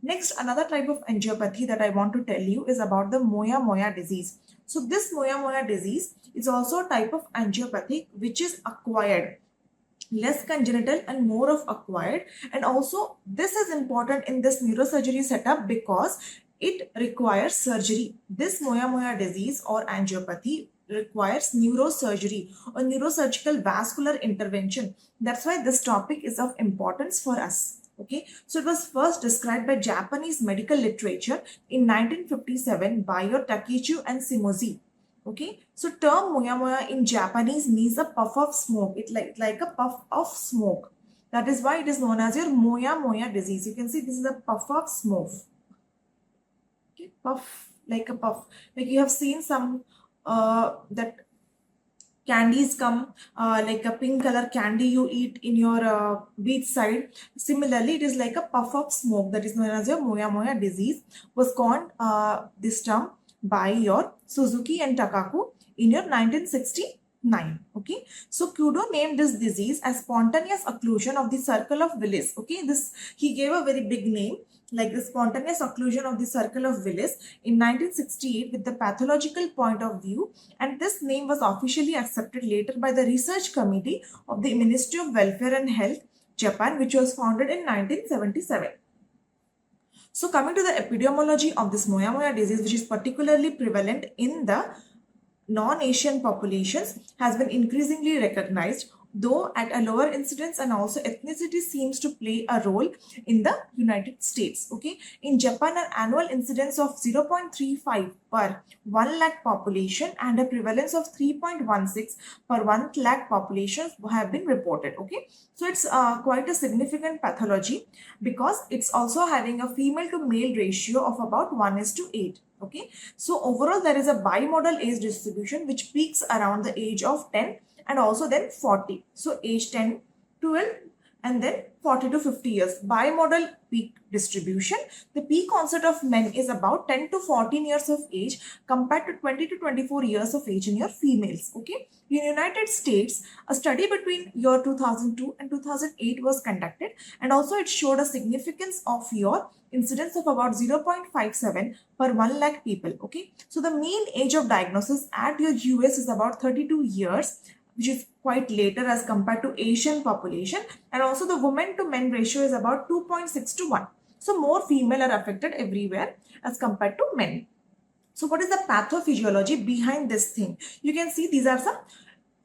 Next, another type of angiopathy that I want to tell you is about the Moya disease. So this Moya disease is also a type of angiopathy which is acquired, less congenital and more of acquired. And also this is important in this neurosurgery setup because it requires surgery. This Moya disease or angiopathy requires neurosurgery or neurosurgical vascular intervention. That's why this topic is of importance for us. Okay, so it was first described by Japanese medical literature in 1957 by your Takichu and Shimozi. Okay, so term Moya in Japanese means a puff of smoke. It's like a puff of smoke. That is why it is known as your Moya disease. You can see this is a puff of smoke. Okay, puff, like a puff. Like you have seen some that candies come, like a pink color candy you eat in your beach side. Similarly, it is like a puff of smoke that is known as your Moya disease. Was coined this term by your Suzuki and Takaku in your 1969. Okay, so Kudo named this disease as spontaneous occlusion of the circle of Willis. Okay, this he gave a very big name, like the spontaneous occlusion of the circle of Willis in 1968 with the pathological point of view, and this name was officially accepted later by the research committee of the Ministry of Welfare and Health, Japan, which was founded in 1977. So coming to the epidemiology of this Moya disease, which is particularly prevalent in the non-Asian populations, has been increasingly recognized, though at a lower incidence, and also ethnicity seems to play a role in the United States. Okay, in Japan, an annual incidence of 0.35 per 1 lakh population and a prevalence of 3.16 per 1 lakh populations have been reported. Okay, so it's quite a significant pathology because it's also having a female to male ratio of about 1:8. Okay, so overall there is a bimodal age distribution which peaks around the age of 10 and also then 40. So age 10, 12 and then 40 to 50 years. Bimodal peak distribution. The peak onset of men is about 10 to 14 years of age compared to 20 to 24 years of age in your females. Okay. In United States, a study between year 2002 and 2008 was conducted, and also it showed a significance of your incidence of about 0.57 per 1 lakh people. Okay. So the mean age of diagnosis at your US is about 32 years, which is quite later as compared to Asian population, and also the women to men ratio is about 2.6 to 1. So more female are affected everywhere as compared to men. So what is the pathophysiology behind this thing? You can see these are some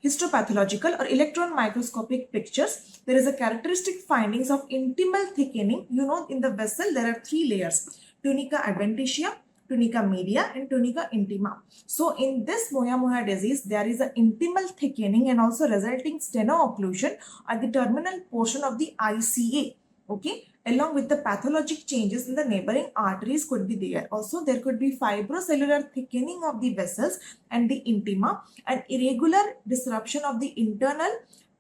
histopathological or electron microscopic pictures. There is a characteristic findings of intimal thickening. You know, in the vessel there are 3 layers: tunica adventitia, tunica media and tunica intima. So in this Moya disease, there is an intimal thickening and also resulting steno-occlusion at the terminal portion of the ICA. Okay, along with the pathologic changes in the neighboring arteries could be there. Also, there could be fibrocellular thickening of the vessels and the intima, and irregular disruption of the internal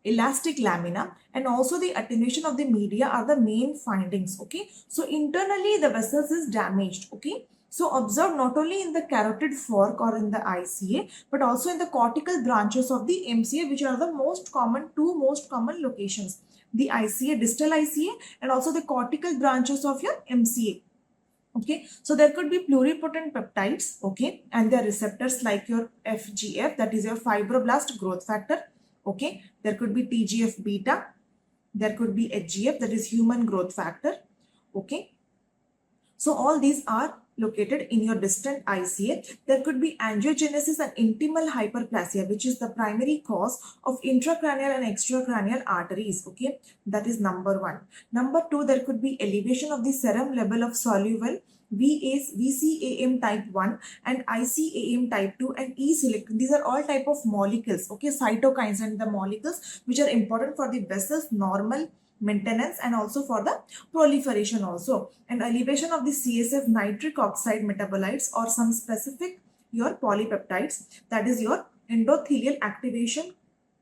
elastic lamina, and also the attenuation of the media are the main findings. Okay, so internally the vessels is damaged. Okay, so observed not only in the carotid fork or in the ICA, but also in the cortical branches of the MCA, which are the two most common locations: the ICA, distal ICA, and also the cortical branches of your MCA. Okay, so there could be pluripotent peptides, okay, and their receptors like your FGF, that is your fibroblast growth factor. Okay, there could be TGF beta, there could be HGF, that is human growth factor. Okay, so all these are located in your distant ICA. There could be angiogenesis and intimal hyperplasia, which is the primary cause of intracranial and extracranial arteries. Okay, that is number 1. Number 2, there could be elevation of the serum level of soluble VCAM type 1 and ICAM type 2 and E-selectin. These are all type of molecules, okay, cytokines and the molecules which are important for the vessel's normal maintenance and also for the proliferation also. And elevation of the CSF nitric oxide metabolites or some specific your polypeptides, that is your endothelial activation.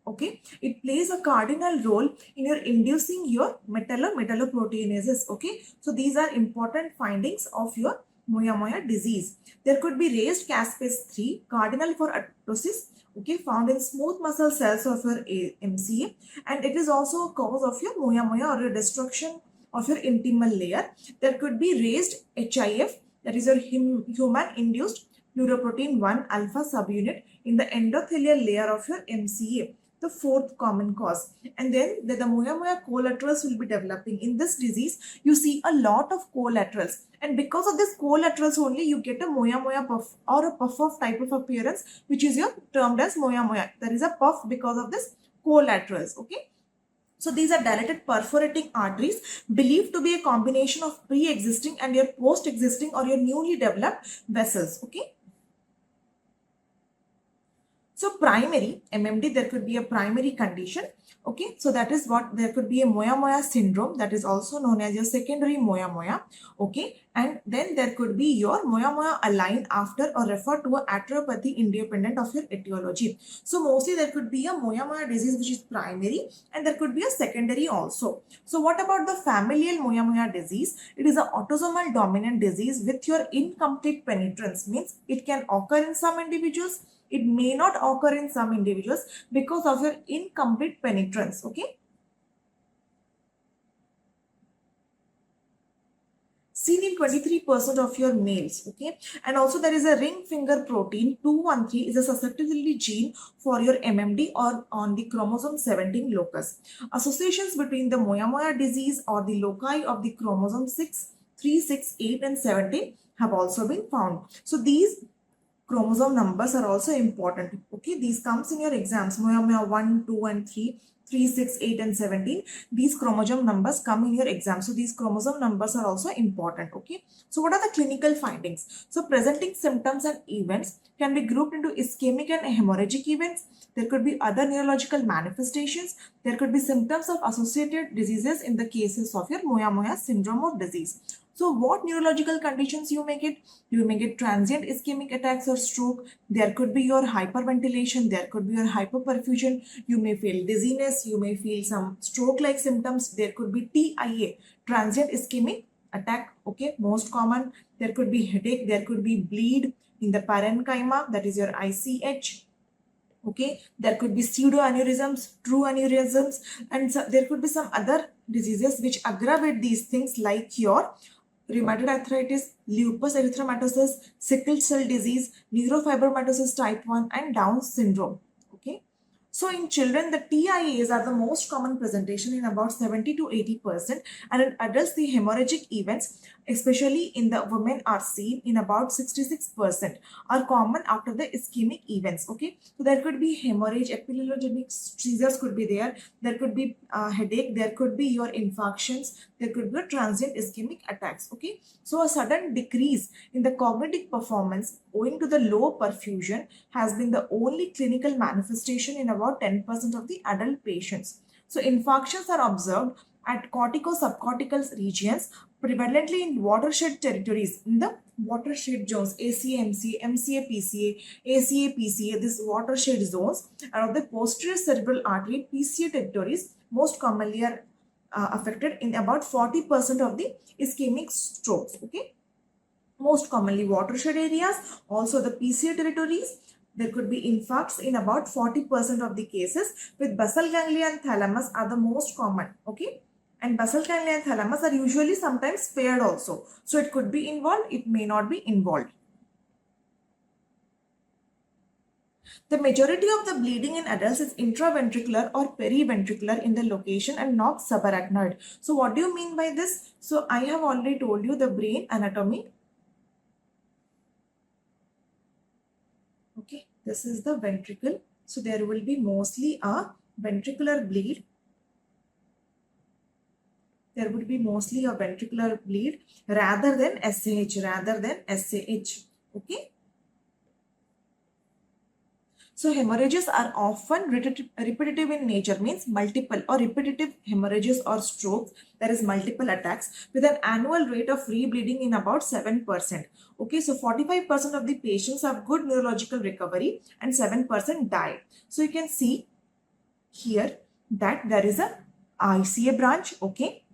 Okay, it plays a cardinal role in your inducing your metalloproteinases. Okay, so these are important findings of your Moya disease. There could be raised caspase 3, cardinal for apoptosis, okay, found in smooth muscle cells of your MCA, and it is also a cause of your Moya or your destruction of your intimal layer. There could be raised HIF, that is your human induced neuroprotein 1 alpha subunit in the endothelial layer of your MCA, the fourth common cause. And then the Moya collaterals will be developing. In this disease, you see a lot of collaterals. And because of this collaterals only, you get a Moya puff or a puff of type of appearance, which is your termed as Moya. There is a puff because of this collaterals. Okay. So these are dilated perforating arteries believed to be a combination of pre-existing and your post-existing or your newly developed vessels. Okay. So primary MMD, there could be a primary condition. Okay, so that is what there could be a Moya syndrome, that is also known as your secondary Moya. Okay, and then there could be your Moya aligned after or referred to a arthropathy independent of your etiology. So mostly there could be a Moya disease which is primary, and there could be a secondary also. So what about the familial Moya disease? It is an autosomal dominant disease with your incomplete penetrance, means it can occur in some individuals. It may not occur in some individuals because of your incomplete penetrance. Okay. Seen in 23% of your males. Okay. And also there is a ring finger protein 213 is a susceptibility gene for your MMD or on the chromosome 17 locus. Associations between the Moya disease or the loci of the chromosome 6, 3, 6, 8 and 17 have also been found. So these chromosome numbers are also important. Okay, these comes in your exams. Moya 1, 2 and 3, 3, 6, 8 and 17. These chromosome numbers come in your exam. So these chromosome numbers are also important. Okay, so what are the clinical findings? So presenting symptoms and events can be grouped into ischemic and hemorrhagic events. There could be other neurological manifestations. There could be symptoms of associated diseases in the cases of your Moya syndrome or disease. So what neurological conditions you may get? You may get transient ischemic attacks or stroke. There could be your hyperventilation. There could be your hypoperfusion. You may feel dizziness. You may feel some stroke-like symptoms. There could be TIA, transient ischemic attack. Okay, most common. There could be headache. There could be bleed in the parenchyma. That is your ICH. Okay, there could be pseudoaneurysms, true aneurysms, and so there could be some other diseases which aggravate these things like your rheumatoid arthritis, lupus erythematosus, sickle cell disease, neurofibromatosis type 1 and Down syndrome. Okay. So in children, the TIAs are the most common presentation in about 70 to 80%, and in adults, the hemorrhagic events, especially in the women, are seen in about 66%, are common after the ischemic events. Okay, so there could be hemorrhage, epileptogenic seizures could be there. There could be headache. There could be your infarctions. There could be a transient ischemic attacks. Okay, so a sudden decrease in the cognitive performance owing to the low perfusion has been the only clinical manifestation in about 10% of the adult patients. So infarctions are observed at cortico-subcortical regions, prevalently in watershed territories, in the watershed zones, ACA, MCA, MCA, PCA, ACA, PCA, these watershed zones, and of the posterior cerebral artery, PCA territories, most commonly are affected in about 40% of the ischemic strokes. Okay, most commonly watershed areas, also the PCA territories. There could be infarcts in about 40% of the cases, with basal ganglia and thalamus are the most common. Okay, and basal ganglia and thalamus are usually sometimes paired also. So it could be involved, it may not be involved. The majority of the bleeding in adults is intraventricular or periventricular in the location and not subarachnoid. So what do you mean by this? So I have already told you the brain anatomy. Okay, this is the ventricle. So there will be mostly a ventricular bleed. There would be mostly a ventricular bleed rather than SAH, Okay. So hemorrhages are often repetitive in nature, means multiple or repetitive hemorrhages or strokes. There is multiple attacks with an annual rate of rebleeding in about 7%. Okay, so 45% of the patients have good neurological recovery and 7% die. So you can see here that there is a ICA branch, okay,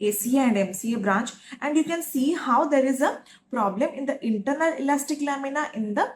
ACA and MCA branch, and you can see how there is a problem in the internal elastic lamina in the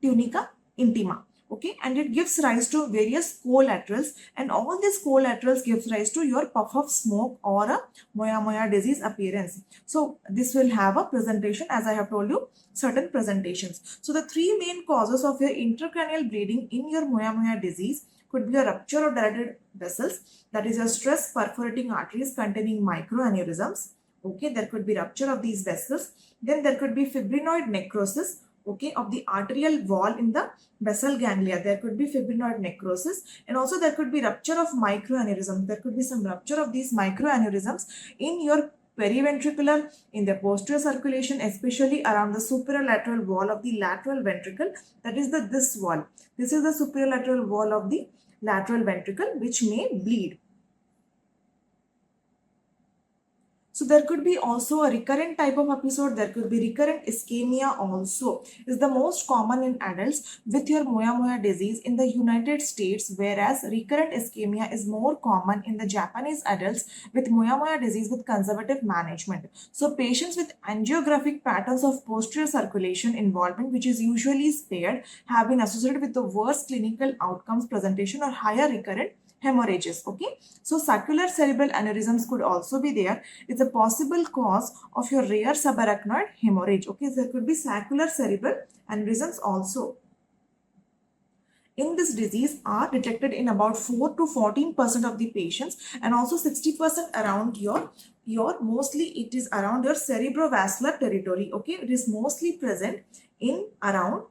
tunica intima. okay, and it gives rise to various collaterals, and all these collaterals gives rise to your puff of smoke or a Moya disease appearance. So this will have a presentation, as I have told you, certain presentations. So the three main causes of your intracranial bleeding in your Moya disease could be a rupture of dilated vessels, that is a stress perforating arteries containing microaneurysms. Okay, there could be rupture of these vessels. Then there could be fibrinoid necrosis, okay, of the arterial wall in the basal ganglia. There could be fibrinoid necrosis, and also there could be rupture of microaneurysms. There could be some rupture of these microaneurysms in your periventricular, in the posterior circulation, especially around the superior lateral wall of the lateral ventricle. That is this wall. This is the superior lateral wall of the lateral ventricle, which may bleed. So there could be also a recurrent type of episode. There could be recurrent ischemia also. Is the most common in adults with your Moya disease in the United States, whereas recurrent ischemia is more common in the Japanese adults with Moya disease with conservative management. So patients with angiographic patterns of posterior circulation involvement, which is usually spared, have been associated with the worst clinical outcomes presentation or higher recurrent hemorrhages. Okay, so saccular cerebral aneurysms could also be there. It's a possible cause of your rare subarachnoid hemorrhage. Okay, so there could be saccular cerebral aneurysms also. In this disease are detected in about 4 to 14% of the patients, and also 60% around your mostly it is around your cerebrovascular territory. Okay, it is mostly present in around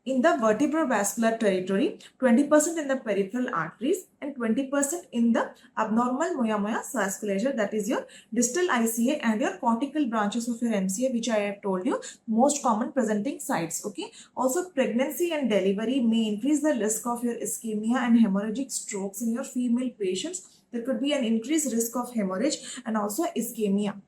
in the vertebrovascular territory, 20% in the peripheral arteries, and 20% in the abnormal Moya vasculature, that is your distal ICA and your cortical branches of your MCA, which I have told you, most common presenting sites. Okay. Also, pregnancy and delivery may increase the risk of your ischemia and hemorrhagic strokes in your female patients. There could be an increased risk of hemorrhage and also ischemia.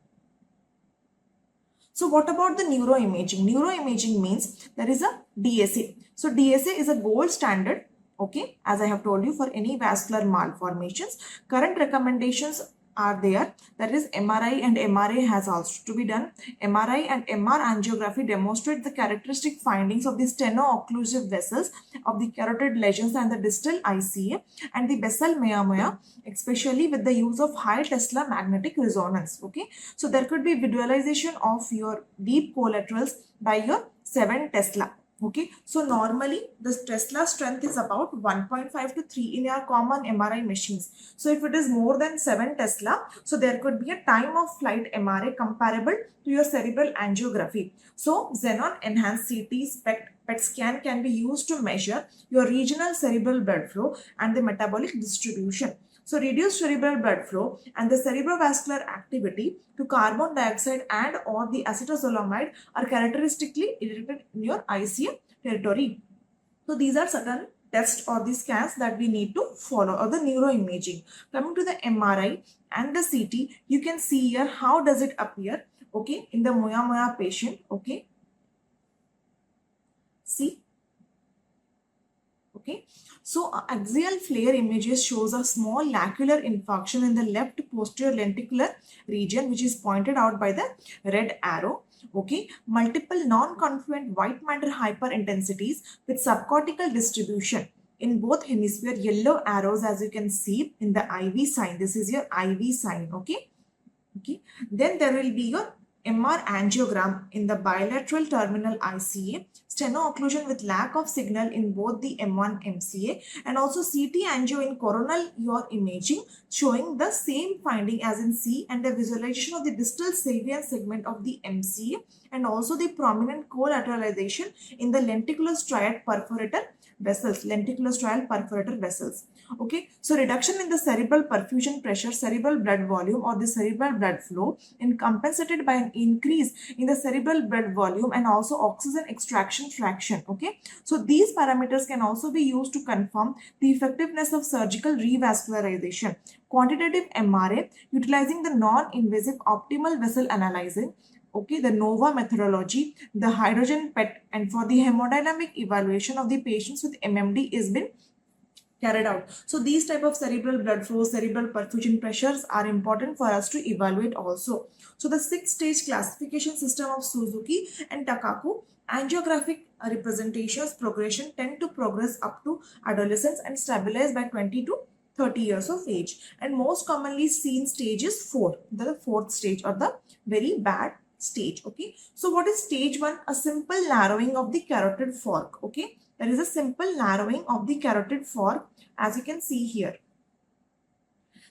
So what about the neuroimaging? Neuroimaging means there is a DSA. So DSA is a gold standard, okay, as I have told you, for any vascular malformations. Current recommendations are there, that is MRI and MRA has also to be done. MRI and MR angiography demonstrate the characteristic findings of the steno-occlusive vessels of the carotid lesions and the distal ICA and the basal Moya, especially with the use of high Tesla magnetic resonance. Okay, so there could be visualization of your deep collaterals by your 7 Tesla. Okay, so normally the Tesla strength is about 1.5 to 3 in our common MRI machines. So if it is more than 7 Tesla, so there could be a time of flight MRA comparable to your cerebral angiography. So xenon enhanced CT PET scan can be used to measure your regional cerebral blood flow and the metabolic distribution. So reduced cerebral blood flow and the cerebrovascular activity to carbon dioxide and or the acetazolamide are characteristically detected in your ICA territory. So these are certain tests or the scans that we need to follow, or the neuroimaging. Coming to the MRI and the CT, you can see here how does it appear, okay, in the Moya patient. Okay, see. Okay, so axial flare images shows a small lacular infarction in the left posterior lenticular region, which is pointed out by the red arrow. Okay, multiple non-confluent white matter hyperintensities with subcortical distribution in both hemisphere, yellow arrows as you can see in the IV sign. This is your IV sign. Okay, okay. Then there will be your MR angiogram in the bilateral terminal ICA, steno-occlusion with lack of signal in both the M1 MCA, and also CT angio in coronal your imaging showing the same finding as in C, and the visualization of the distal salient segment of the MCA, and also the prominent collateralization in the lenticular striate perforator vessels, lenticular strial perforator vessels. Okay, so reduction in the cerebral perfusion pressure, cerebral blood volume or the cerebral blood flow, and compensated by an increase in the cerebral blood volume and also oxygen extraction fraction. Okay, so these parameters can also be used to confirm the effectiveness of surgical revascularization. Quantitative MRA utilizing the non-invasive optimal vessel analyzing, okay, the NOVA methodology, the hydrogen PET, and for the hemodynamic evaluation of the patients with MMD is been carried out. So these type of cerebral blood flow, cerebral perfusion pressures are important for us to evaluate also. So the 6-stage classification system of Suzuki and Takaku, angiographic representations progression tend to progress up to adolescence and stabilize by 20 to 30 years of age. And most commonly seen stage is 4, the 4th stage or the very bad stage. Okay, so what is stage 1? A simple narrowing of the carotid fork. Okay, there is a simple narrowing of the carotid fork, as you can see here.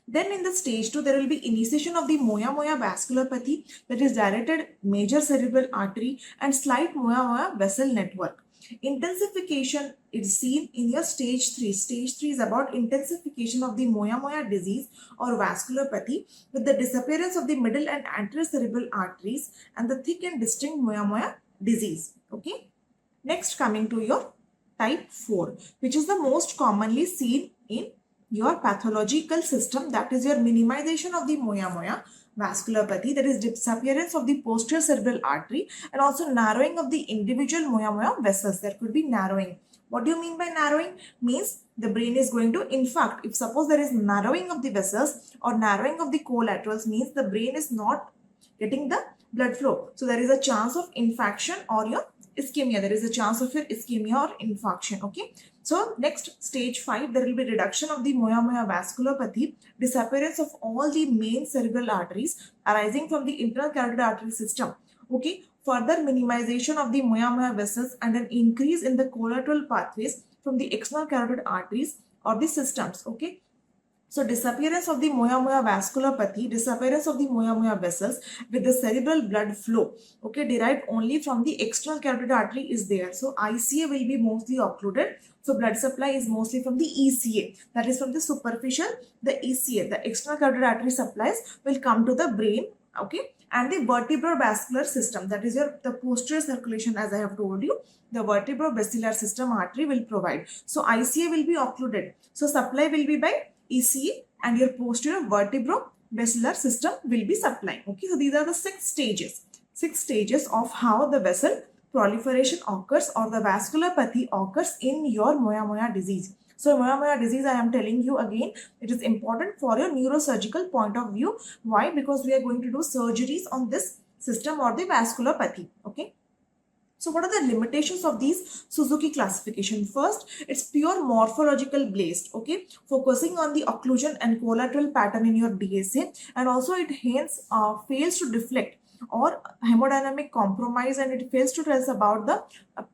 Then in the stage 2, there will be initiation of the Moya vasculopathy, that is dilated major cerebral artery and slight Moya vessel network. Intensification is seen in your stage 3. Stage 3 is about intensification of the Moya disease or vasculopathy with the disappearance of the middle and anterior cerebral arteries and the thick and distinct Moya disease. Okay. Next, coming to your type 4, which is the most commonly seen in your pathological system, that is your minimization of the Moya vasculopathy, that is disappearance of the posterior cerebral artery and also narrowing of the individual Moya vessels. There could be narrowing. What do you mean by narrowing? Means the brain is going to infarct. If suppose there is narrowing of the vessels or narrowing of the collaterals, means the brain is not getting the blood flow. So there is a chance of infarction or your ischemia. There is a chance of your ischemia or infarction. Okay. So next, stage 5, there will be reduction of the Moya vasculopathy, disappearance of all the main cerebral arteries arising from the internal carotid artery system. Okay. Further minimization of the Moya vessels and an increase in the collateral pathways from the external carotid arteries or the systems. Okay. So disappearance of the Moya vasculopathy, disappearance of the Moya vessels with the cerebral blood flow, okay, derived only from the external carotid artery is there. So ICA will be mostly occluded. So blood supply is mostly from the ECA, that is from the superficial, the ECA, the external carotid artery supplies will come to the brain, okay, and the vertebrovascular system, that is the posterior circulation, as I have told you, the vertebrovascular system artery will provide. So ICA will be occluded. So supply will be by ECA and your posterior vertebrovascular system will be supplying. Okay, so these are the 6 stages of how the vessel proliferation occurs or the vasculopathy occurs in your Moya disease. So Moya disease, I am telling you again, it is important for your neurosurgical point of view. Why? Because we are going to do surgeries on this system or the vasculopathy. Okay. So what are the limitations of these Suzuki classification? First, it's pure morphological based, okay, focusing on the occlusion and collateral pattern in your DSA, and also it hence fails to deflect or hemodynamic compromise, and it fails to tell us about the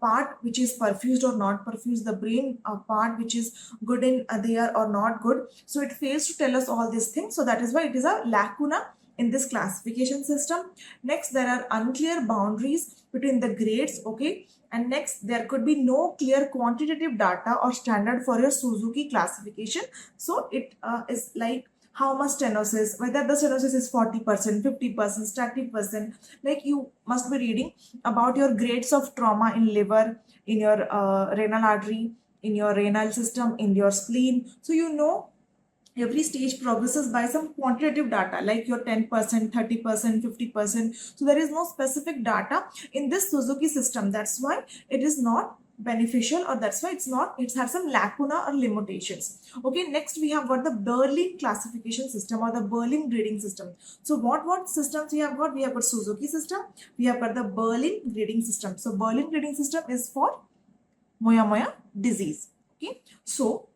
part which is perfused or not perfused, the brain part which is good in there or not good. So it fails to tell us all these things. So that is why it is a lacuna in this classification system. Next, there are unclear boundaries between the grades, okay, and next there could be no clear quantitative data or standard for your Suzuki classification. So it is like how much stenosis, whether the stenosis is 40%, 50%, 30%, like you must be reading about your grades of trauma in liver, in your renal artery, in your renal system, in your spleen. So you know every stage progresses by some quantitative data like your 10%, 30%, 50%. So there is no specific data in this Suzuki system. That's why it is not beneficial, or that's why it has some lacuna or limitations. Okay, next we have got the Berlin classification system or the Berlin grading system. So what systems we have got? We have got Suzuki system, we have got the Berlin grading system. So Berlin grading system is for Moya disease. Okay, so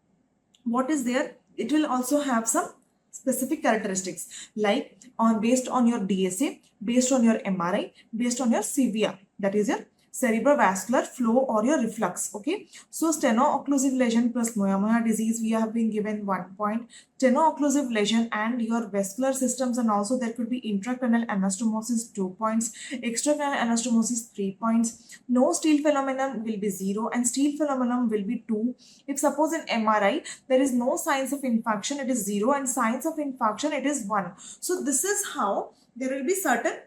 what is there? It will also have some specific characteristics like based on your DSA, based on your MRI, based on your CVR, that is your cerebrovascular flow or your reflux. Okay, so steno-occlusive lesion plus Moya disease, we have been given 1 point. Steno-occlusive lesion and your vascular systems, and also there could be intracranial anastomosis 2 points, extracranial anastomosis 3 points. No steel phenomenon will be 0 and steel phenomenon will be 2. If suppose in MRI there is no signs of infarction, it is 0, and signs of infarction it is 1. So this is how there will be certain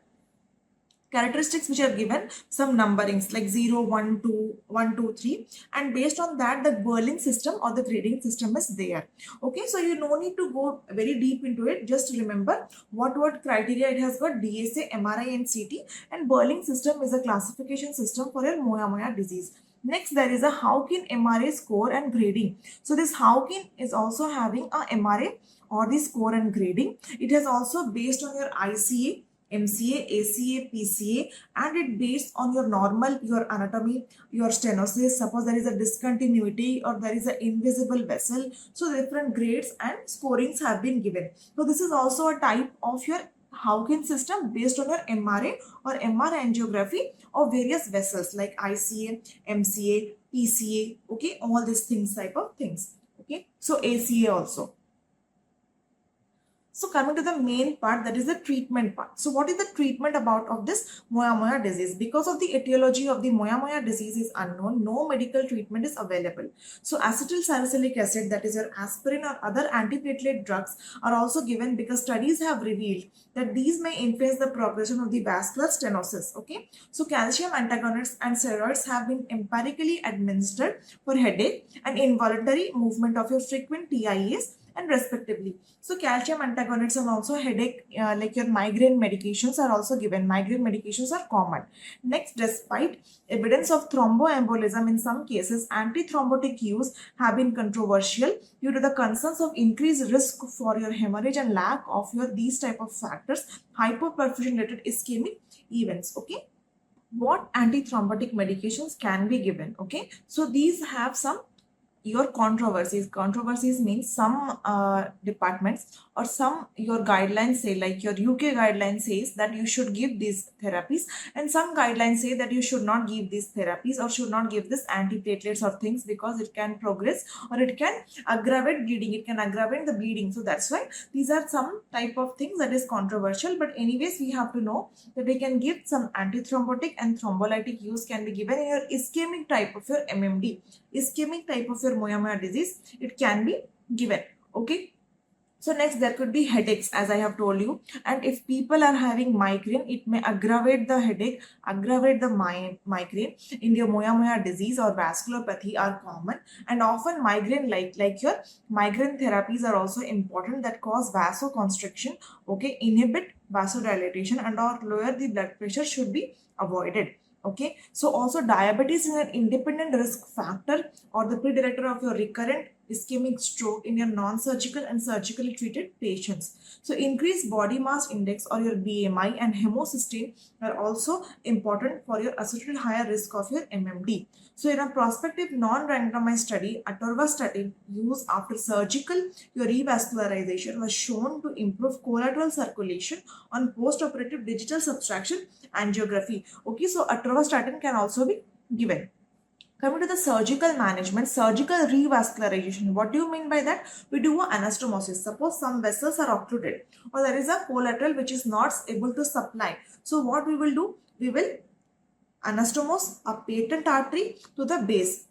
characteristics which are given, some numberings like 0, 1, 2, 1, 2, 3, and based on that the Berlin system or the grading system is there. Okay, so you no need to go very deep into it. Just remember what criteria it has got: DSA, MRI and CT, and Berlin system is a classification system for your Moya disease. Next, there is a Hawkin MRA score and grading. So this Hawkin is also having a MRA or the score and grading. It is also based on your ICA, MCA, ACA, PCA, and it based on your normal, your anatomy, your stenosis. Suppose there is a discontinuity or there is an invisible vessel. So different grades and scorings have been given. So this is also a type of your Hawkin system based on your MRA or MR angiography of various vessels like ICA, MCA, PCA, okay, all these things type of things, okay. So ACA also. So coming to the main part, that is the treatment part. So what is the treatment about of this Moya disease? Because of the etiology of the Moya disease is unknown, no medical treatment is available. So acetyl salicylic acid, that is your aspirin or other antiplatelet drugs, are also given because studies have revealed that these may influence the progression of the vascular stenosis. Okay. So calcium antagonists and steroids have been empirically administered for headache and involuntary movement of your frequent TIAs and respectively. So calcium antagonists and also headache, like your migraine medications are also given. Migraine medications are common. Next, despite evidence of thromboembolism in some cases, antithrombotic use have been controversial due to the concerns of increased risk for your hemorrhage and lack of your these type of factors, hypoperfusion related ischemic events. Okay. What antithrombotic medications can be given? Okay. So these have some your controversies means some departments or some your guidelines say, like your UK guidelines says that you should give these therapies, and some guidelines say that you should not give these therapies or should not give this antiplatelets or things because it can progress or it can aggravate bleeding, it can aggravate the bleeding. So that's why these are some type of things that is controversial, but anyways we have to know that we can give some antithrombotic and thrombolytic use can be given in your ischemic type of your MMD, ischemic type of your Moya disease, it can be given. Okay. So next, there could be headaches, as I have told you, and if people are having migraine, it may aggravate the headache, aggravate the migraine. In your Moya disease or vasculopathy are common, and often migraine like your migraine therapies are also important that cause vasoconstriction, okay, inhibit vasodilatation and or lower the blood pressure should be avoided. Okay, so also diabetes is an independent risk factor or the predictor of your recurrent ischemic stroke in your non-surgical and surgically treated patients. So increased body mass index or your BMI and homocysteine are also important for your associated higher risk of your MMD. So in a prospective non-randomized study, atorvastatin use after surgical your revascularization was shown to improve collateral circulation on post-operative digital subtraction angiography. Okay, so atorvastatin can also be given. Coming to the surgical management, surgical revascularization. What do you mean by that? We do anastomosis. Suppose some vessels are occluded or there is a collateral which is not able to supply. So what we will do? We will anastomose a patent artery to the base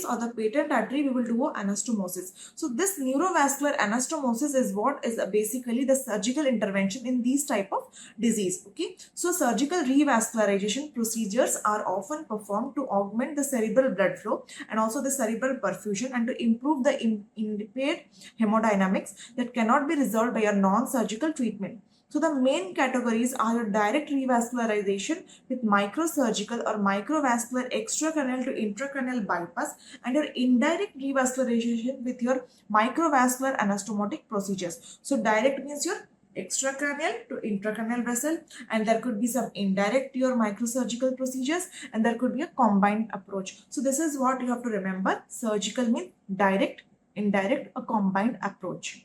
or the patent artery we will do anastomosis. So this neurovascular anastomosis is what is basically the surgical intervention in these type of disease. Okay, so surgical revascularization procedures are often performed to augment the cerebral blood flow and also the cerebral perfusion and to improve the impaired hemodynamics that cannot be resolved by a non-surgical treatment. So the main categories are your direct revascularization with microsurgical or microvascular extracranial to intracranial bypass and your indirect revascularization with your microvascular anastomotic procedures. So direct means your extracranial to intracranial vessel, and there could be some indirect your microsurgical procedures, and there could be a combined approach. So this is what you have to remember. Surgical means direct, indirect, a combined approach.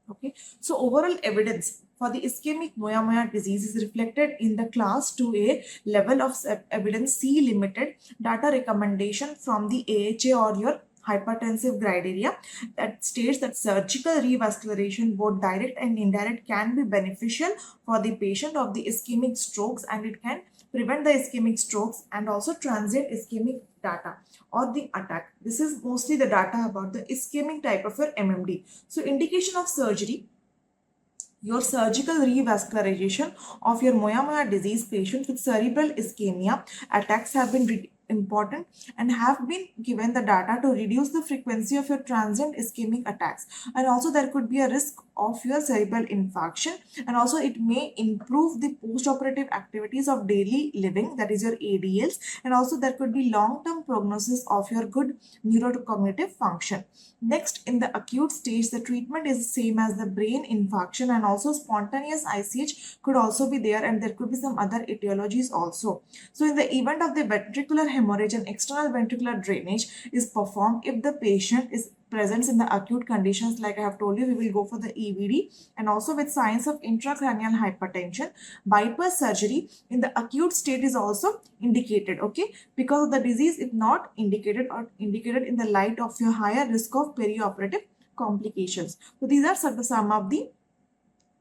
Okay, so overall evidence for the ischemic Moya disease is reflected in the class 2A level of evidence C limited data recommendation from the AHA or your hypertensive criteria that states that surgical revascularization, both direct and indirect, can be beneficial for the patient of the ischemic strokes, and it can prevent the ischemic strokes and also transient ischemic data or the attack. This is mostly the data about the ischemic type of your MMD. So indication of surgery, your surgical revascularization of your Moya disease patients with cerebral ischemia attacks have been important and have been given the data to reduce the frequency of your transient ischemic attacks. And also there could be a risk of your cerebral infarction, and also it may improve the post-operative activities of daily living, that is your ADLs, and also there could be long-term prognosis of your good neurocognitive function. Next, in the acute stage, the treatment is same as the brain infarction, and also spontaneous ICH could also be there, and there could be some other etiologies also. So in the event of the ventricular hemorrhage and external ventricular drainage is performed, if the patient is present in the acute conditions, like I have told you, we will go for the EVD, and also with signs of intracranial hypertension, bypass surgery in the acute state is also indicated, okay, because the disease is not indicated or indicated in the light of your higher risk of perioperative complications. So these are some of the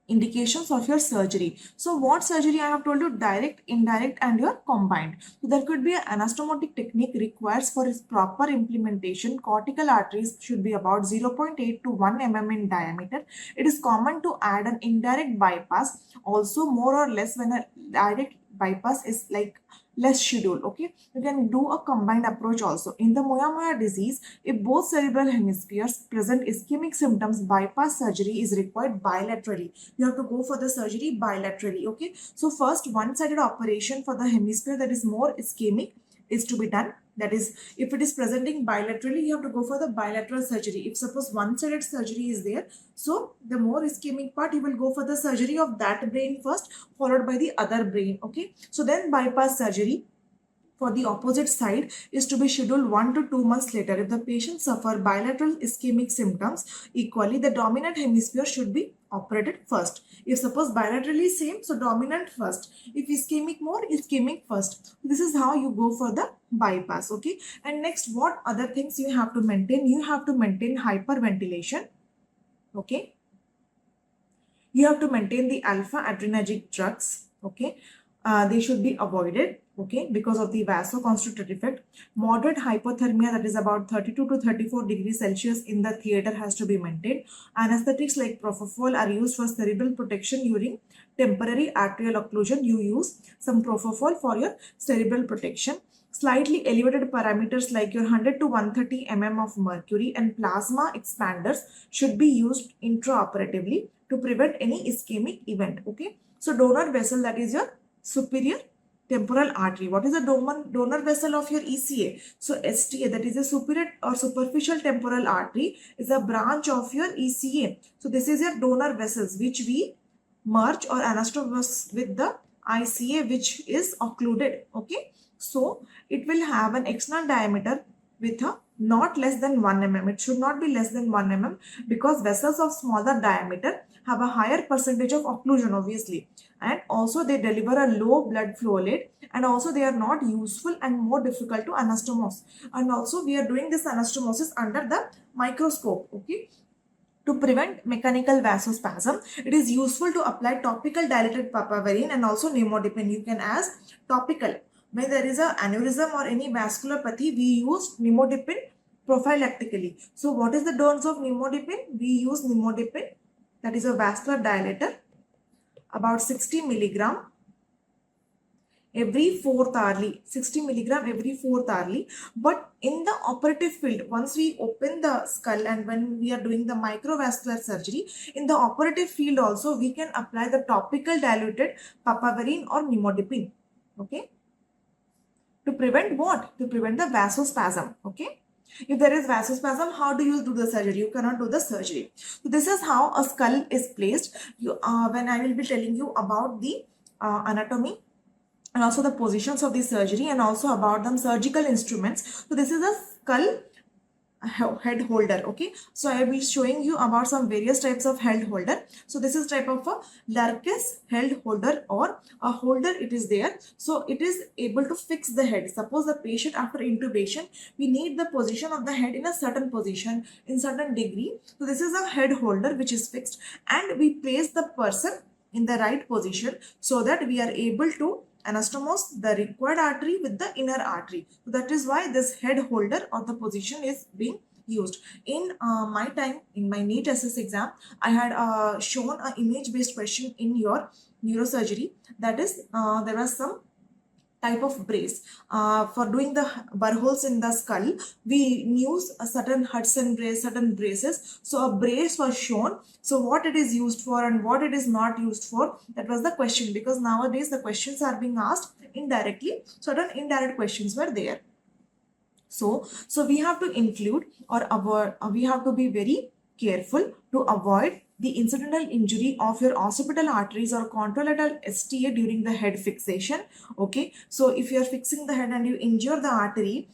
indications of your surgery. So what surgery I have told you? Direct, indirect, and your combined. So there could be an anastomotic technique requires for its proper implementation. Cortical arteries should be about 0.8 to 1 mm in diameter. It is common to add an indirect bypass also, more or less, when a direct bypass is like less schedule. Okay, you can do a combined approach also. In the Moya disease, if both cerebral hemispheres present ischemic symptoms, bypass surgery is required bilaterally. You have to go for the surgery bilaterally. Okay, so first one-sided operation for the hemisphere that is more ischemic is to be done. That is, if it is presenting bilaterally, you have to go for the bilateral surgery. If suppose one-sided surgery is there, so the more ischemic part, you will go for the surgery of that brain first, followed by the other brain. Okay, so then bypass surgery for the opposite side is to be scheduled 1 to 2 months later. If the patient suffer bilateral ischemic symptoms equally, the dominant hemisphere should be operated first. If suppose bilaterally same, so dominant first. If ischemic more, ischemic first. This is how you go for the bypass. Okay, and next, what other things you have to maintain? You have to maintain hyperventilation. Okay, you have to maintain the alpha adrenergic drugs. Okay, they should be avoided, okay, because of the vasoconstrictor effect. Moderate hypothermia, that is about 32 to 34 degrees Celsius in the theater, has to be maintained. Anesthetics like propofol are used for cerebral protection during temporary arterial occlusion. You use some propofol for your cerebral protection. Slightly elevated parameters like your 100 to 130 mm of mercury and plasma expanders should be used intraoperatively to prevent any ischemic event. Okay, so donor vessel, that is your superior temporal artery. What is the donor vessel of your ECA? So STA, that is a superior or superficial temporal artery, is a branch of your ECA. So this is your donor vessels which we merge or anastomose with the ICA which is occluded. Okay, so it will have an external diameter with a not less than 1 mm. It should not be less than 1 mm because vessels of smaller diameter have a higher percentage of occlusion, obviously, and also they deliver a low blood flow rate, and also they are not useful and more difficult to anastomose. And also we are doing this anastomosis under the microscope. Okay, to prevent mechanical vasospasm, it is useful to apply topical dilated papaverine and also nimodipine. You can ask topical. When there is an aneurysm or any vasculopathy, we use nimodipine prophylactically. So what is the dose of nimodipine? We use nimodipine, that is a vascular dilator, about 60 milligram every 4th hourly, 60 milligram every 4th hourly. But in the operative field, once we open the skull and when we are doing the microvascular surgery, in the operative field also we can apply the topical diluted papaverine or nimodipine. Okay, to prevent what? To prevent the vasospasm. Okay, if there is vasospasm, how do you do the surgery? You cannot do the surgery. So this is how a skull is placed. When I will be telling you about the anatomy and also the positions of the surgery and also about them surgical instruments. So this is a skull head holder. Okay, so I will be showing you about some various types of head holder. So this is type of a Larkes head holder or a holder. It is there, so it is able to fix the head. Suppose the patient after intubation, we need the position of the head in a certain position in certain degree. So this is a head holder which is fixed, and we place the person in the right position so that we are able to anastomose the required artery with the inner artery. So that is why this head holder or the position is being used. In my time, in my NEET SS exam, I had shown an image based question in your neurosurgery. That is, there was some type of brace. For doing the burr holes in the skull, we use a certain Hudson brace, certain braces. So a brace was shown. So what it is used for and what it is not used for, that was the question, because nowadays the questions are being asked indirectly. Certain indirect questions were there. So we have to include or avoid, we have to be very careful to avoid the incidental injury of your occipital arteries or contralateral STA during the head fixation. Okay, so if you are fixing the head and you injure the artery,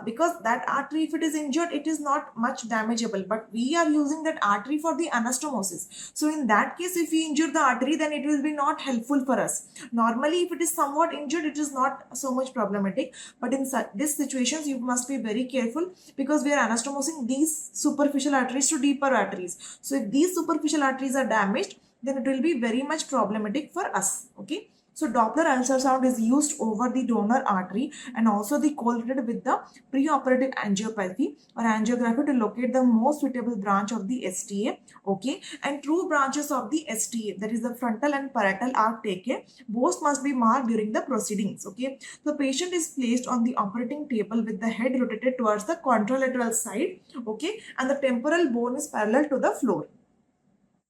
because that artery, if it is injured, it is not much damageable, but we are using that artery for the anastomosis. So in that case, if we injure the artery, then it will be not helpful for us. Normally, if it is somewhat injured, it is not so much problematic, but in these situations, you must be very careful, because we are anastomosing these superficial arteries to deeper arteries. So if these superficial arteries are damaged, then it will be very much problematic for us. Okay. So Doppler ultrasound is used over the donor artery and also the correlated with the preoperative angiopathy or angiography to locate the most suitable branch of the STA. Okay, and true branches of the STA, that is the frontal and parietal, are taken. Both must be marked during the proceedings. Okay, the patient is placed on the operating table with the head rotated towards the contralateral side. Okay, and the temporal bone is parallel to the floor.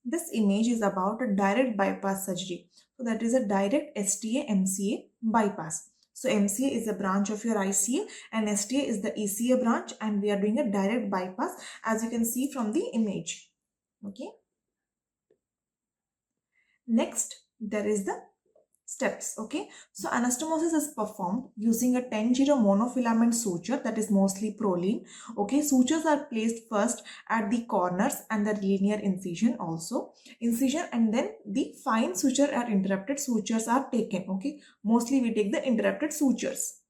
This image is about a direct bypass surgery. So that is a direct STA MCA bypass. So MCA is a branch of your ICA and STA is the ECA branch, and we are doing a direct bypass, as you can see from the image. Okay. Next, there is the steps. Okay, so anastomosis is performed using a 10-0 monofilament suture, that is mostly Prolene. Okay, sutures are placed first at the corners and the linear incision also incision, and then the fine suture or interrupted sutures are taken. Okay, mostly we take the interrupted sutures.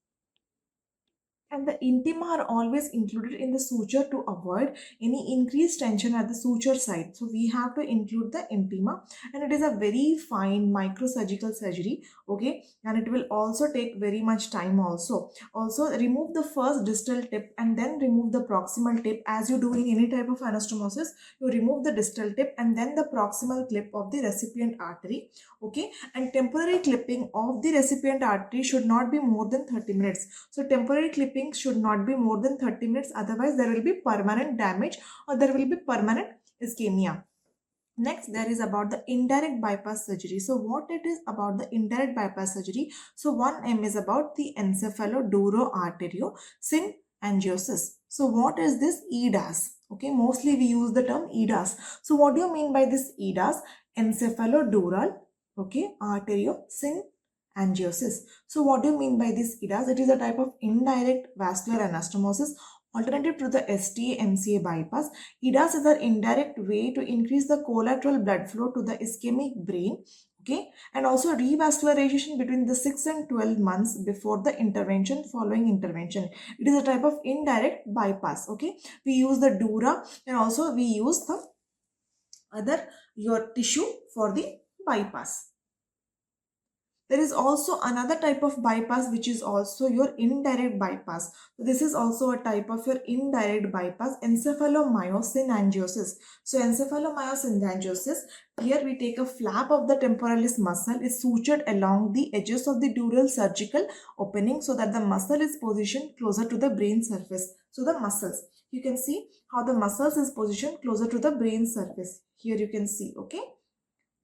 And the intima are always included in the suture to avoid any increased tension at the suture site. So we have to include the intima, and it is a very fine microsurgical surgery. Okay, and it will also take very much time also. Also remove the first distal tip and then remove the proximal tip. As you do in any type of anastomosis, you remove the distal tip and then the proximal clip of the recipient artery. Okay, and temporary clipping of the recipient artery should not be more than 30 minutes. So temporary clipping should not be more than 30 minutes, otherwise there will be permanent damage or there will be permanent ischemia. Next, there is about the indirect bypass surgery. So what it is about the indirect bypass surgery? So 1M is about the encephaloduroarteriosynangiosis. So what is this EDAS? Okay, mostly we use the term EDAS. So what do you mean by this EDAS? Encephalodural, okay, arteriosynangiosis. So what do you mean by this EDAS? It is a type of indirect vascular anastomosis alternative to the STA-MCA bypass. EDAS is an indirect way to increase the collateral blood flow to the ischemic brain. Okay, and also revascularization between the 6 and 12 months before the intervention, following intervention. It is a type of indirect bypass. Okay, we use the dura and also we use the other your tissue for the bypass. There is also another type of bypass which is also your indirect bypass. So this is also a type of your indirect bypass, encephalomyosynangiosis. So encephalomyosynangiosis, here we take a flap of the temporalis muscle is sutured along the edges of the dural surgical opening so that the muscle is positioned closer to the brain surface. So the muscles, you can see how the muscles is positioned closer to the brain surface. Here you can see, okay.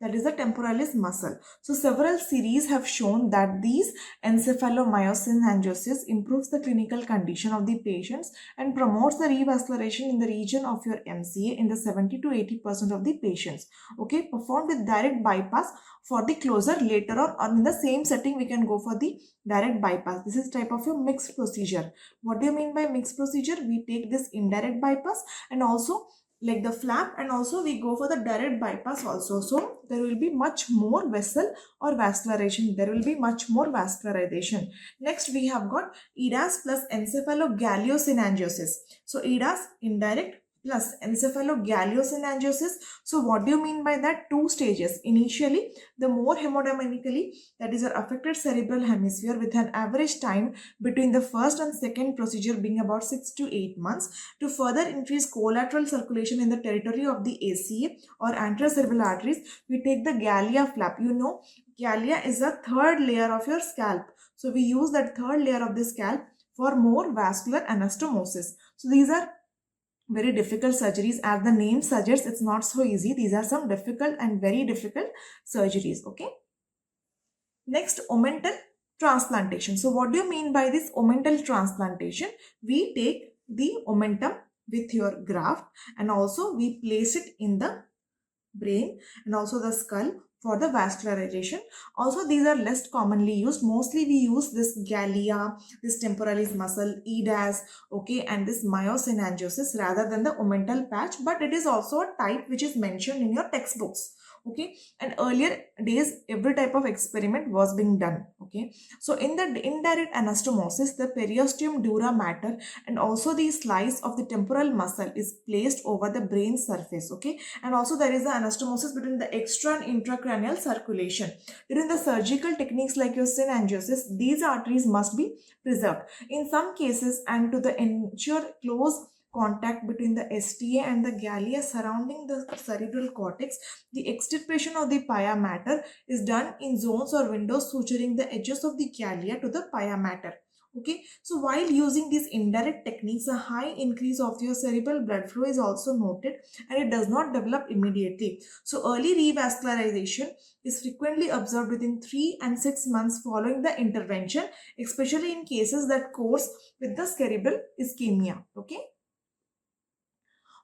That is the temporalis muscle. So several series have shown that these encephalomyosynangiosis improves the clinical condition of the patients and promotes the revascularization in the region of your MCA in the 70 to 80% of the patients. Okay, performed with direct bypass for the closure later on, or in the same setting we can go for the direct bypass. This is type of a mixed procedure. What do you mean by mixed procedure? We take this indirect bypass and also like the flap, and also we go for the direct bypass also. So there will be much more vessel or vascularization. There will be much more vascularization. Next we have got EDAS plus encephalogallosynangiosis. So EDAS indirect plus encephalogallosynangiosis. So what do you mean by that? Two stages. Initially, the more hemodynamically, that is your affected cerebral hemisphere, with an average time between the first and second procedure being about 6 to 8 months. To further increase collateral circulation in the territory of the ACA or anterocerebral arteries, we take the gallia flap. You know, gallia is the third layer of your scalp. So we use that third layer of the scalp for more vascular anastomosis. So these are very difficult surgeries. As the name suggests, it's not so easy. These are some difficult and very difficult surgeries. Okay. Next, omental transplantation. So what do you mean by this omental transplantation? We take the omentum with your graft and also we place it in the brain and also the skull for the vascularization. Also, these are less commonly used. Mostly we use this gallia, this temporalis muscle, EDAS, okay, and this myosynangiosis rather than the omental patch, but it is also a type which is mentioned in your textbooks. Okay, and earlier days every type of experiment was being done. Okay, so in the indirect anastomosis, the periosteum dura mater and also the slice of the temporal muscle is placed over the brain surface. Okay, and also there is the anastomosis between the extra and intracranial circulation. During the surgical techniques like your synangiosis, these arteries must be preserved in some cases, and to the ensure close contact between the STA and the gallia surrounding the cerebral cortex, the extirpation of the pia mater is done in zones or windows suturing the edges of the gallia to the pia mater. Okay, so while using these indirect techniques, a high increase of your cerebral blood flow is also noted and it does not develop immediately. So early revascularization is frequently observed within 3 and 6 months following the intervention, especially in cases that course with the cerebral ischemia. Okay.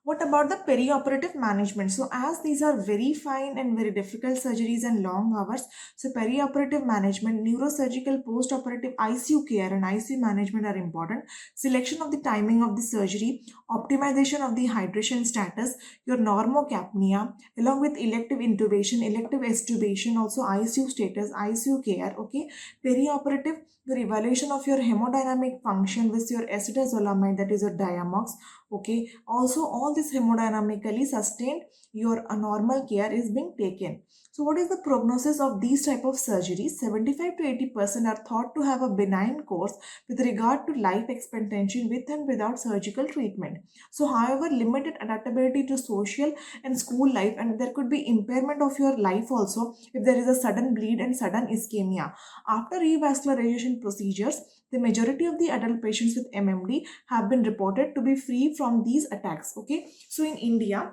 What about the perioperative management? So as these are very fine and very difficult surgeries and long hours, so perioperative management, neurosurgical post-operative ICU care and ICU management are important. Selection of the timing of the surgery, optimization of the hydration status, your normocapnia, along with elective intubation, elective extubation, also ICU status, ICU care, okay. Perioperative, your evaluation of your hemodynamic function with your acetazolamide, that is your Diamox. Okay, also all this hemodynamically sustained your normal care is being taken. So what is the prognosis of these type of surgeries? 75 to 80% are thought to have a benign course with regard to life expectancy with and without surgical treatment. So however, limited adaptability to social and school life, and there could be impairment of your life also if there is a sudden bleed and sudden ischemia. After revascularization procedures, the majority of the adult patients with MMD have been reported to be free from these attacks. Okay, so in India,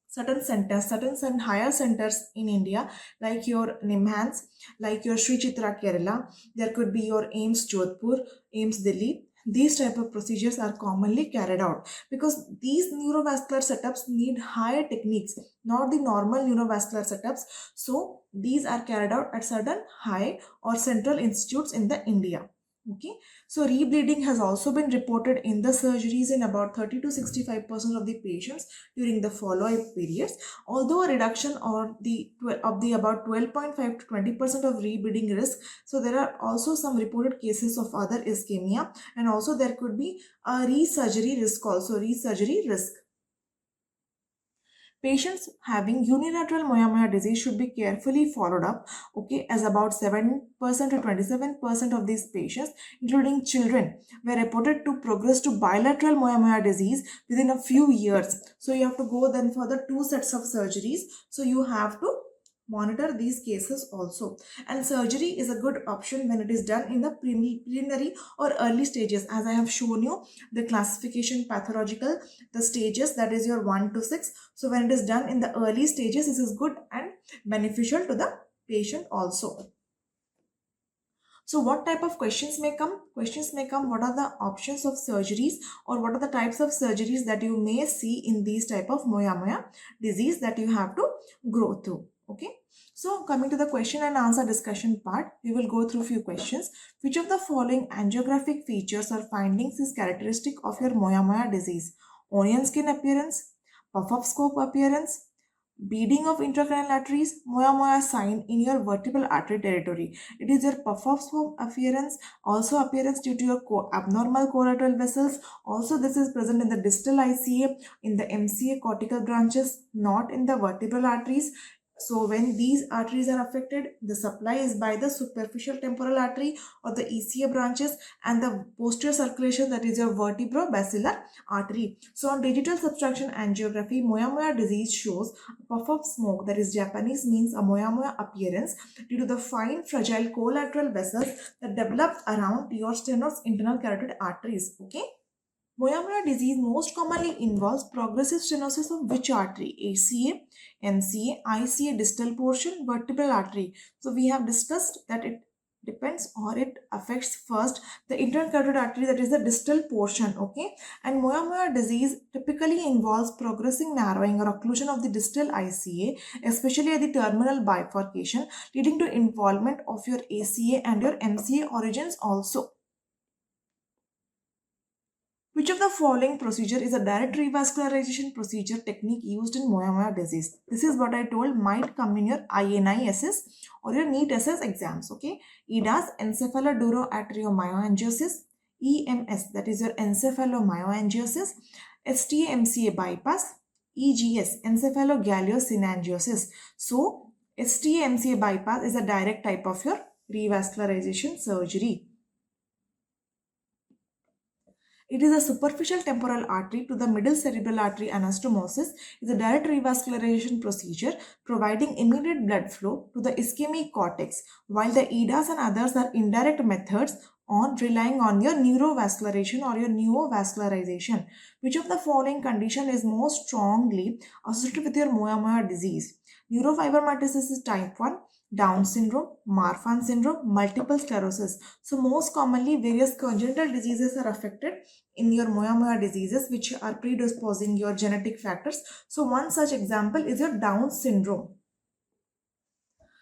certain higher centers in India, like your NIMHANS, like your Sri Chitra Kerala, there could be your AIMS Jodhpur, AIMS Delhi. These type of procedures are commonly carried out because these neurovascular setups need higher techniques, not the normal neurovascular setups. So these are carried out at certain high or central institutes in the India. Okay, so rebleeding has also been reported in the surgeries in about 30 to 65% of the patients during the follow-up periods. Although a reduction or of the about 12.5 to 20% of rebleeding risk, so there are also some reported cases of other ischemia, and also there could be a resurgery risk. Patients having unilateral Moya disease should be carefully followed up, okay, as about 7% to 27% of these patients, including children, were reported to progress to bilateral Moya disease within a few years. So you have to go then for the 2 sets of surgeries. So you have to monitor these cases also, and surgery is a good option when it is done in the preliminary or early stages. As I have shown you the classification pathological, the stages, that is your 1 to 6. So when it is done in the early stages, this is good and beneficial to the patient also. So what type of questions may come? Questions may come, what are the options of surgeries, or what are the types of surgeries that you may see in these type of Moya disease that you have to go through. Okay, so coming to the question and answer discussion part, we will go through few questions. Which of the following angiographic features or findings is characteristic of your Moya disease? Onion skin appearance, puff-up scope appearance, beading of intracranial arteries, Moya sign in your vertebral artery territory. It is your puff-up scope appearance, also appearance due to your abnormal collateral vessels. Also this is present in the distal ICA, in the MCA cortical branches, not in the vertebral arteries. So when these arteries are affected, the supply is by the superficial temporal artery or the ECA branches, and the posterior circulation, that is your vertebrobasilar artery. So on digital subtraction angiography, Moya disease shows a puff of smoke, that is Japanese means a Moya appearance, due to the fine fragile collateral vessels that develop around your steno's internal carotid arteries. Okay. Moya disease most commonly involves progressive stenosis of which artery? ACA, MCA, ICA distal portion, vertebral artery. So we have discussed that it depends or it affects first the internal carotid artery, that is the distal portion. Okay, and Moya disease typically involves progressing narrowing or occlusion of the distal ICA, especially at the terminal bifurcation, leading to involvement of your ACA and your MCA origins also. Which of the following procedure is a direct revascularization procedure technique used in Moya disease? This is what I told might come in your INISS or your NEET SS exams. Okay, EDAS, encephaloduroarteriomyoangiosis, EMS, that is your encephalomyoangiosis, STA-MCA bypass, EGS, encephalogalliosyngangiosis. So STA-MCA bypass is a direct type of your revascularization surgery. It is a superficial temporal artery to the middle cerebral artery anastomosis. Is a direct revascularization procedure providing immediate blood flow to the ischemic cortex, while the EDAS and others are indirect methods on relying on your neurovascularization or your neovascularization. Which of the following condition is most strongly associated with your Moya disease? Neurofibromatosis is type 1, Down syndrome, Marfan syndrome, multiple sclerosis. So most commonly various congenital diseases are affected in your Moya diseases, which are predisposing your genetic factors. So one such example is your Down syndrome.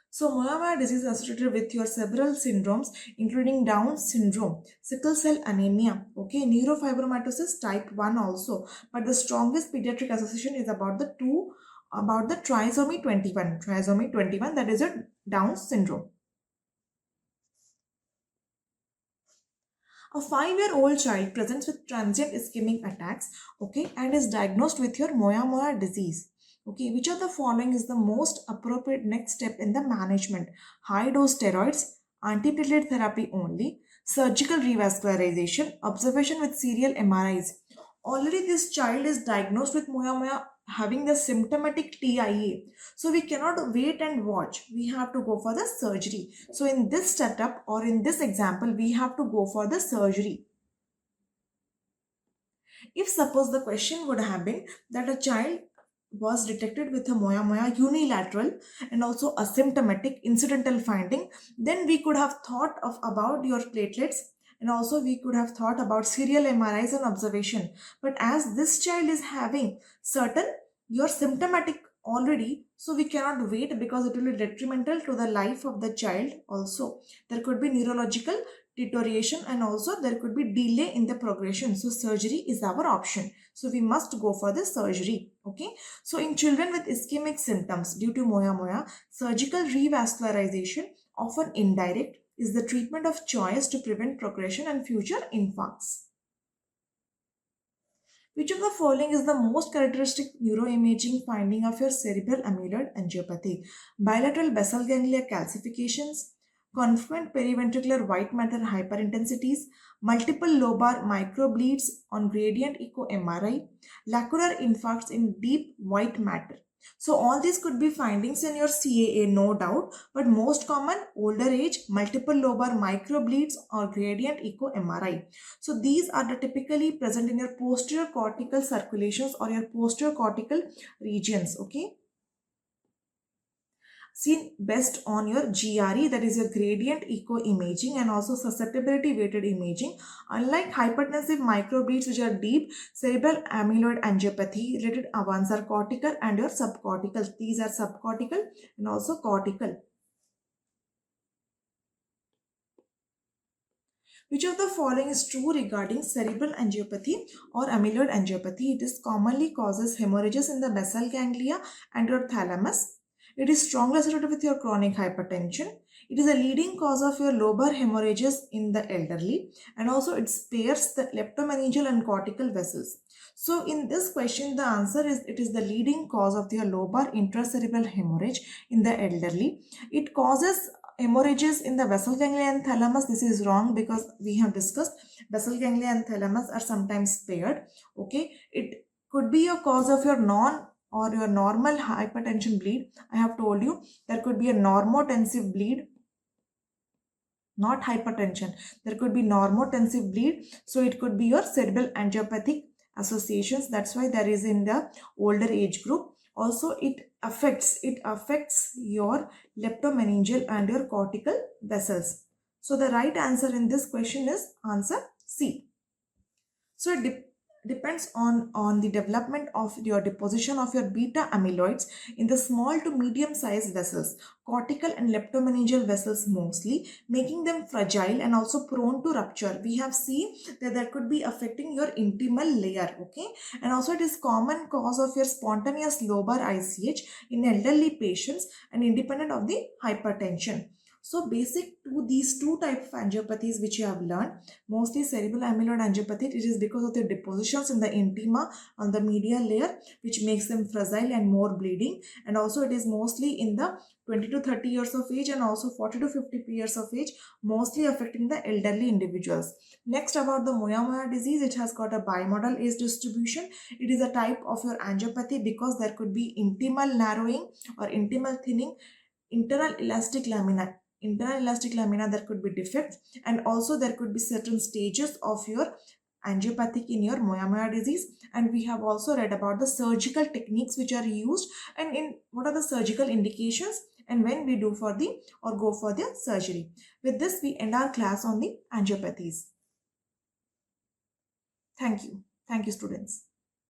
So Moya disease is associated with your several syndromes, including Down syndrome, sickle cell anemia, okay, neurofibromatosis type 1 also. But the strongest pediatric association is about the trisomy 21, that is a Down syndrome. A 5-year-old child presents with transient ischemic attacks, okay, and is diagnosed with your Moya disease. Okay, which of the following is the most appropriate next step in the management? High dose steroids, antiplatelet therapy only, surgical revascularization, observation with serial MRIs. Already this child is diagnosed with Moya having the symptomatic TIA. So we cannot wait and watch. We have to go for the surgery. So in this setup or in this example, we have to go for the surgery. If suppose the question would have been that a child was detected with a Moya unilateral and also asymptomatic incidental finding, then we could have thought of about your platelets, and also we could have thought about serial MRIs and observation. But as this child is having certain your symptomatic already, so we cannot wait because it will be detrimental to the life of the child also. There could be neurological deterioration and also there could be delay in the progression. So surgery is our option. So we must go for the surgery. Okay. So in children with ischemic symptoms due to Moya, surgical revascularization, often indirect, is the treatment of choice to prevent progression and future infarcts. Which of the following is the most characteristic neuroimaging finding of your cerebral amyloid angiopathy? Bilateral basal ganglia calcifications, confluent periventricular white matter hyperintensities, multiple lobar microbleeds on gradient echo MRI, lacunar infarcts in deep white matter. So all these could be findings in your CAA, no doubt, but most common older age, multiple lobar microbleeds or gradient echo MRI. So these are the typically present in your posterior cortical circulations or your posterior cortical regions. Okay, seen best on your GRE, that is your gradient echo imaging, and also susceptibility weighted imaging. Unlike hypertensive microbleeds, which are deep, cerebral amyloid angiopathy related ones are cortical and your subcortical. These are subcortical and also cortical. Which of the following is true regarding cerebral angiopathy or amyloid angiopathy? It is commonly causes hemorrhages in the basal ganglia and your thalamus. It is strongly associated with your chronic hypertension. It is a leading cause of your lobar hemorrhages in the elderly, and also it spares the leptomeningeal and cortical vessels. So in this question, the answer is it is the leading cause of the lobar intracerebral hemorrhage in the elderly. It causes hemorrhages in the basal ganglia and thalamus. This is wrong because we have discussed basal ganglia and thalamus are sometimes paired. Okay, it could be a cause of your non or your normal hypertension bleed. I have told you there could be a normotensive bleed, not hypertension. There could be normotensive bleed. So it could be your cerebral angiopathic associations. That's why there is in the older age group. Also it affects your leptomeningeal and your cortical vessels. So the right answer in this question is answer C. So it depends on the development of your deposition of your beta amyloids in the small to medium sized vessels, cortical and leptomeningeal vessels mostly, making them fragile and also prone to rupture. We have seen that that could be affecting your intimal layer, okay? And also it is common cause of your spontaneous lobar ICH in elderly patients and independent of the hypertension. So basic to these two type of angiopathies which you have learned, mostly cerebral amyloid angiopathy, it is because of the depositions in the intima on the medial layer which makes them fragile and more bleeding, and also it is mostly in the 20 to 30 years of age and also 40 to 50 years of age, mostly affecting the elderly individuals. Next, about the Moya disease, it has got a bimodal age distribution. It is a type of your angiopathy because there could be intimal narrowing or intimal thinning, internal elastic lamina. Internal elastic lamina, there could be defects, and also there could be certain stages of your angiopathic in your Moya disease. And we have also read about the surgical techniques which are used and in what are the surgical indications and when we do for the or go for the surgery. With this, we end our class on the angiopathies. Thank you. Thank you, students.